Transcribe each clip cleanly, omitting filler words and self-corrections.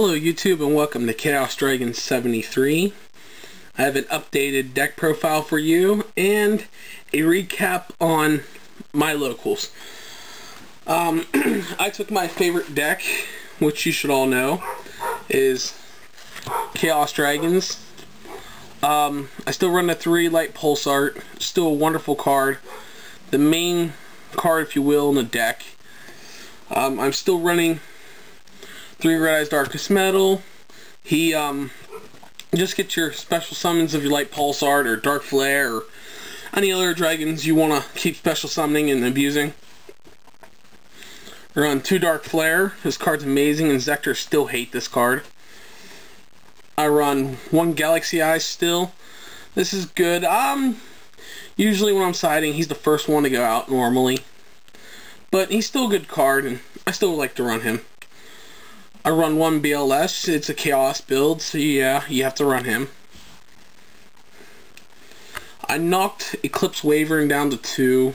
Hello YouTube and welcome to Chaos Dragon 73. I have an updated deck profile for you and a recap on my locals. I took my favorite deck, which you should all know, is Chaos Dragons. I still run the 3 Light Pulse Art, still a wonderful card. The main card, if you will, in the deck. I'm still running 3 Red Eyes Darkest Metal. He just get your special summons of your Light Pulse Art or Dark Flare or any other dragons you want to keep special summoning and abusing. Run 2 Dark Flare. This card's amazing and Zector still hate this card. I run 1 Galaxy Eyes still. This is good. Usually when I'm siding, he's the first one to go out normally. But he's still a good card and I still like to run him. I run 1 BLS, it's a Chaos build, so yeah, you have to run him. I knocked Eclipse Wavering down to 2.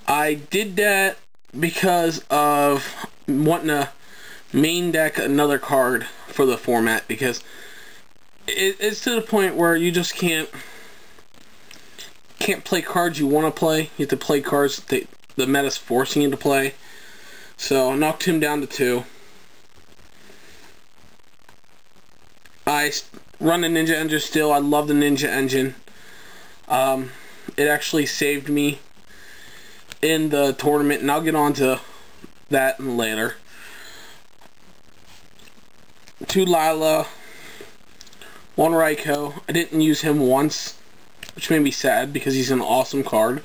I did that because of wanting to main deck another card for the format, because it's to the point where you just can't play cards you want to play. You have to play cards that the meta's forcing you to play. So I knocked him down to 2. I run the Ninja Engine still. I love the Ninja Engine. It actually saved me in the tournament, and I'll get on to that later. 2 Lila, 1 Raikou. I didn't use him once, which made me sad because he's an awesome card.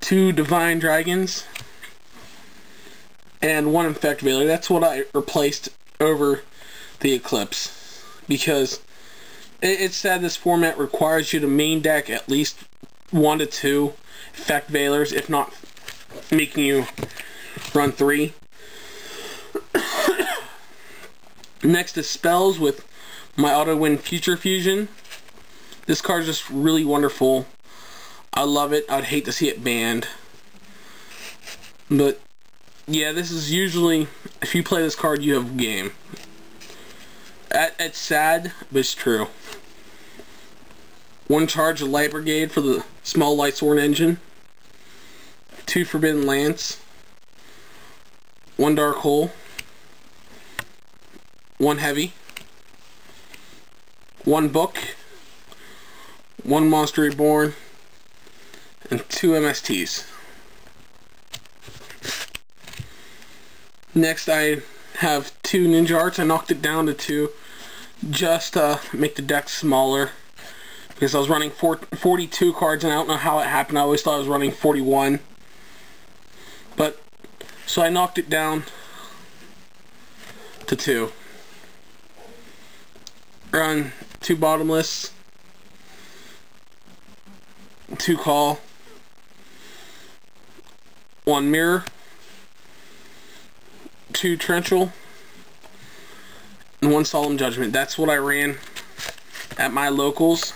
2 Divine Dragons and 1 Infect Veiler. That's what I replaced over the Eclipse, because it's sad this format requires you to main deck at least 1 to 2 Infect Veilers, if not making you run 3. Next is spells with my Auto Win Future Fusion. This card is just really wonderful. I love it. I'd hate to see it banned. But yeah, this is usually, if you play this card, you have game. It's sad, but it's true. 1 charge of Light Brigade for the small Light Sword engine. 2 Forbidden Lance. 1 Dark Hole. 1 Heavy. 1 Book. 1 Monster Reborn. And 2 MSTs. Next I have 2 Ninja Arts. I knocked it down to 2 just to make the deck smaller, because I was running 42 cards and I don't know how it happened. I always thought I was running 41. But so I knocked it down to 2. Run 2 Bottomless, 2 Call, 1 Mirror, 2 Torrential, and 1 Solemn Judgment. That's what I ran at my locals.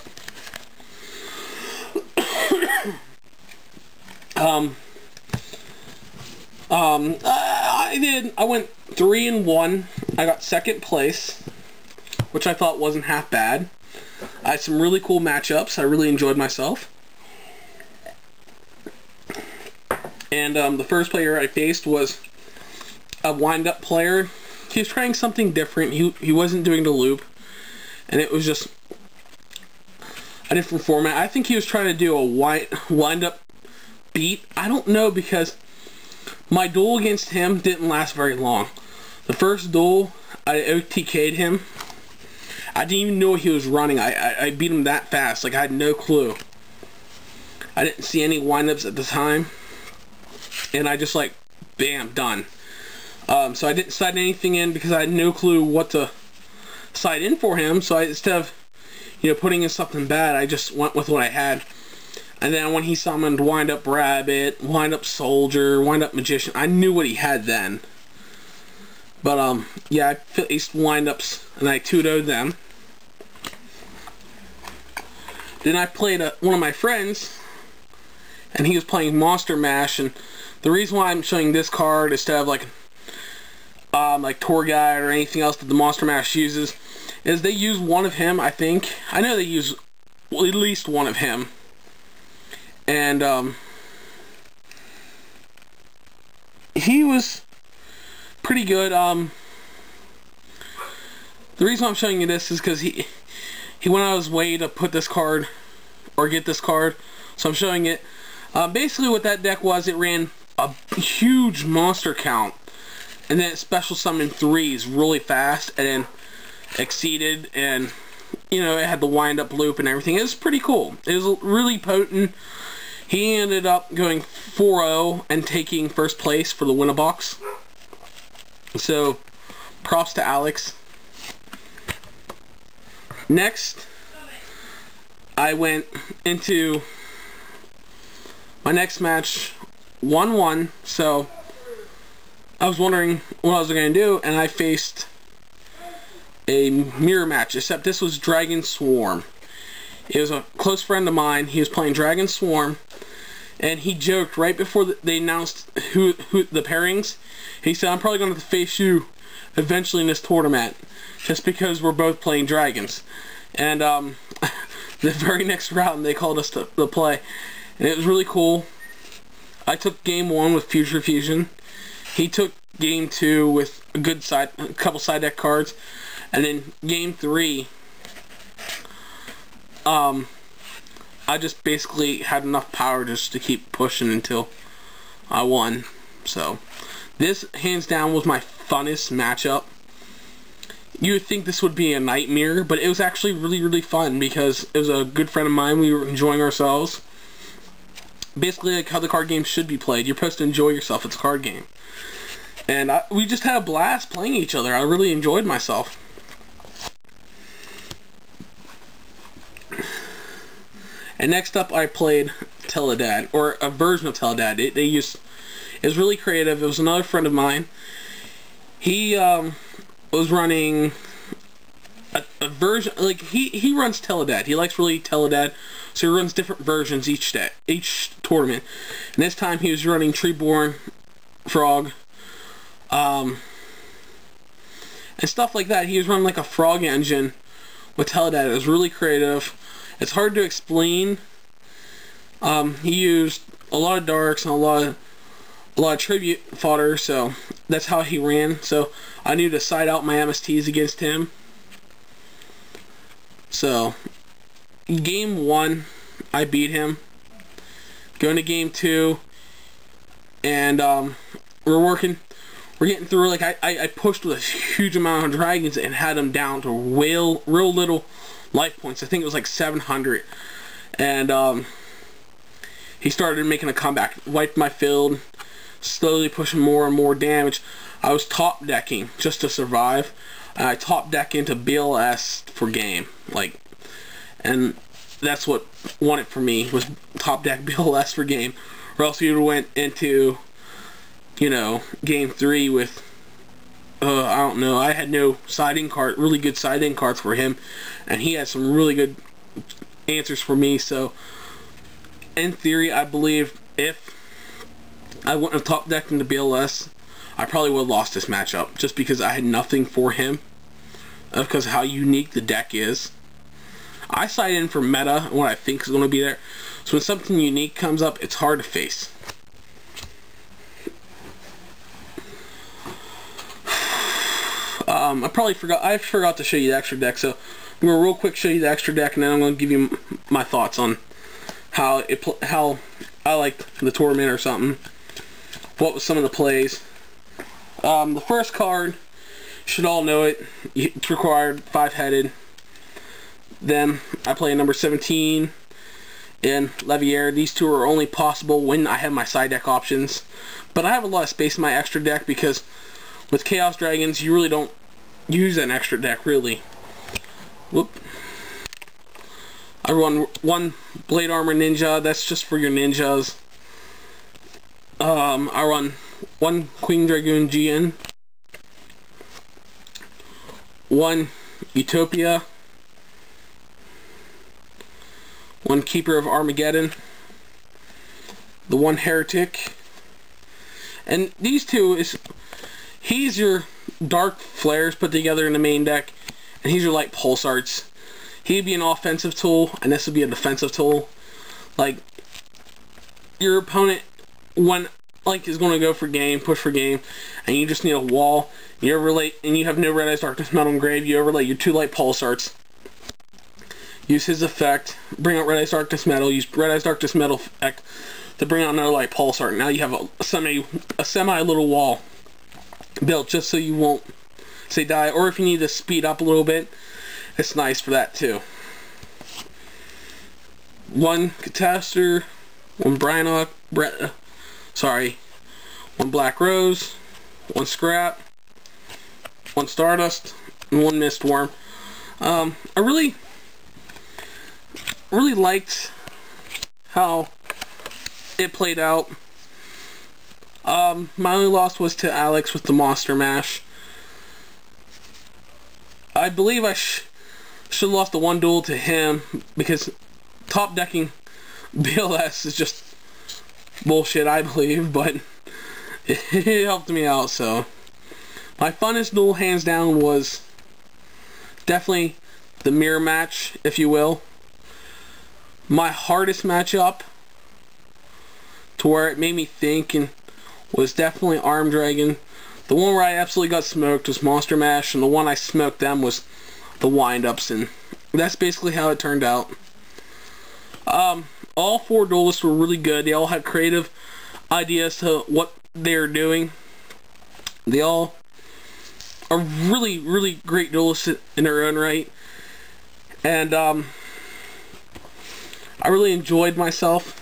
I went 3-1. I got 2nd place, which I thought wasn't half bad. I had some really cool matchups. I really enjoyed myself. And the first player I faced was a wind-up player. He was trying something different. He wasn't doing the loop, and it was just a different format. I think he was trying to do a wind-up beat. I don't know, because my duel against him didn't last very long. The first duel, I OTK'd him. I didn't even know what he was running. I beat him that fast. Like, I had no clue. I didn't see any wind-ups at the time. And I just, like, bam, done. So I didn't side anything in because I had no clue what to side in for him. So instead of, putting in something bad, I just went with what I had. And then when he summoned Wind Up Rabbit, Wind Up Soldier, Wind Up Magician, I knew what he had then. But yeah, I faced wind ups and I 2-0'd them. Then I played one of my friends, and he was playing Monster Mash, and the reason why I'm showing this card instead of like like tour guide or anything else that the Monster Mash uses, is they use one of him, I think. I know they use at least one of him. And he was pretty good. The reason I'm showing you this is because he went out of his way to put this card, or get this card, so I'm showing it. Basically what that deck was, it ran a huge monster count, and then it special summoned 3s really fast, and then exceeded, and you know, it had the wind up loop and everything. It was pretty cool. It was really potent. He ended up going 4-0 and taking first place for the Win-A-Box. So props to Alex. Next, I went into my next match 1-1, so I was wondering what I was going to do, and I faced a mirror match, except this was Dragon Swarm. It was a close friend of mine. He was playing Dragon Swarm, and he joked right before they announced who the pairings. He said, "I'm probably going to face you eventually in this tournament, just because we're both playing dragons." And the very next round they called us to play, and it was really cool. I took game 1 with Future Fusion. He took game 2 with a couple side deck cards, and then game 3, I just basically had enough power just to keep pushing until I won. So this hands down was my funnest matchup. You would think this would be a nightmare, but it was actually really fun because it was a good friend of mine. We were enjoying ourselves. Basically like how the card game should be played. You're supposed to enjoy yourself. It's a card game. And we just had a blast playing each other. I really enjoyed myself. And next up I played Teledad, or a version of Teledad. It was really creative. It was another friend of mine. He was running a version, like he runs Teledad. He likes really Teledad, so he runs different versions each tournament. And this time he was running Treeborn Frog, and stuff like that. He was running like a frog engine with Teledad. It was really creative. It's hard to explain. He used a lot of darks and a lot of tribute fodder, so that's how he ran. So I knew to side out my MSTs against him. So game 1, I beat him. Going to game 2, and we're getting through. Like I pushed with a huge amount of dragons and had him down to real little life points. I think it was like 700, and he started making a comeback, wiped my field, slowly pushing more and more damage. I was top decking just to survive, and I top deck into BLS for game, and that's what won it for me, was top deck BLS for game, or else you would have went into, you know, game 3 with I don't know. I had no really good side-in cards for him, and he had some really good answers for me. So, in theory, I believe if I wouldn't have top decked into BLS, I probably would have lost this matchup, just because I had nothing for him, because of how unique the deck is. I side in for meta and what I think is going to be there. So when something unique comes up, it's hard to face. I forgot to show you the extra deck, so I'm going to real quick show you the extra deck, and then I'm going to give you my thoughts on how I liked the tournament or something. What was some of the plays. The first card, you should all know it. It's required 5-headed. Then I play number 17 and Leviair. These two are only possible when I have my side deck options. But I have a lot of space in my extra deck because with Chaos Dragons, you really don't use an extra deck, really. Whoop. I run one Blade Armor Ninja. That's just for your ninjas. I run one Queen Dragoon GN. One Utopia. One Keeper of Armageddon. The one Heretic. And these two he's your dark flares put together in the main deck, and he's your light pulse arts. He'd be an offensive tool, and this would be a defensive tool. Like, your opponent, when is going to go for game, push for game, and you just need a wall. You overlay, and you have no Red Eyes Darkness Metal engraved. You overlay your 2 light pulse arts. Use his effect. Bring out Red Eyes Darkness Metal. Use Red Eyes Darkness Metal effect to bring out another light pulse art. Now you have a semi little wall built just so you won't say die. Or if you need to speed up a little bit, it's nice for that too. 1 Catastor, 1 Brinoc, 1 Black Rose, 1 Scrap, 1 Stardust, and 1 Mistworm. I really liked how it played out. My only loss was to Alex with the Monster Mash. I believe I should have lost the 1 duel to him because top decking BLS is just bullshit, I believe, but it helped me out. So my funnest duel, hands down, was definitely the mirror match, if you will. My hardest matchup, to where it made me think, and was definitely Arm Dragon. The one where I absolutely got smoked was Monster Mash, and the one I smoked them was the wind-ups, and that's basically how it turned out. All 4 duelists were really good. They all had creative ideas to what they're doing. They all are really, really great duelists in their own right. And I really enjoyed myself.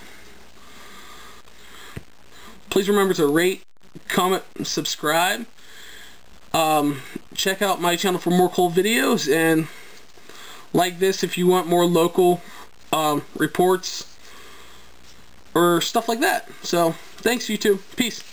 Please remember to rate, comment, and subscribe. Check out my channel for more cool videos, and like this if you want more local reports or stuff like that. So, thanks YouTube. Peace.